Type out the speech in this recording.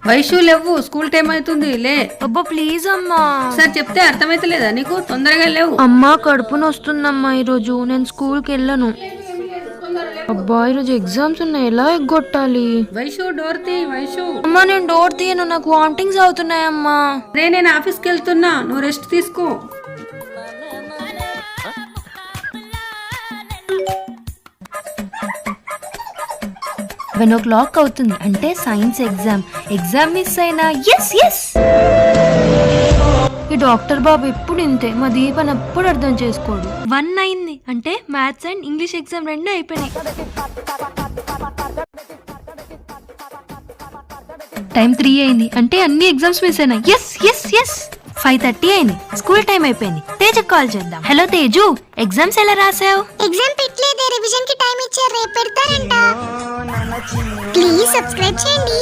వైషు లేవు, school time అవుతుంది, లే. అబ్బా ప్లీజ్ అమ్మా. సార్ చెప్తే అర్థమైతలేదా నీకు? తొందరగా లేవు. అమ్మా కడుపు నొస్తుందమ్మా, ఈరోజు నేను స్కూల్కి వెళ్ళను. అబ్బా ఈరోజు ఎగ్జామ్స్ ఉన్నాయి, ఎలా ఎగ్గొట్టాలి? వైషు డోర్ తీ, వైషు. అమ్మా నేను డోర్ తీయను, నాకు వామిటింగ్స్ అవుతున్నాయమ్మా. నేను ఆఫీస్కి వెళ్తున్నా, నువ్వు రెస్ట్ తీసుకో. వెన్ ఓ క్లాక్ అవుతుంది అంటే సైన్స్ ఎగ్జామ్ మిస్ అయినా ఎస్ ఎస్. ఈ డాక్టర్ బాబు ఎప్పుడు ఇంతే, మా దీపని ఎప్పుడు అర్థం చేసుకోడు. 1 అయింది అంటే మ్యాథ్స్ అండ్ ఇంగ్లీష్ ఎగ్జామ్ 2 అయిపోయినాయి. టైం 3 అయింది అంటే అన్ని ఎగ్జామ్స్ మిస్ అయినాయి. Yes yes yes. 5:30 అయింది, స్కూల్ టైం అయిపోయింది. తేజకు కాల్ చేద్దాం. హలో తేజు, ఎగ్జామ్స్ ఎలా రాసావు? ఎగ్జామ్ పెట్టలేదే, రివిజన్ కి టైం ఇచ్చారు, రేపు పెడతారంట. ప్లీజ్ సబ్స్క్రైబ్ చేయండి.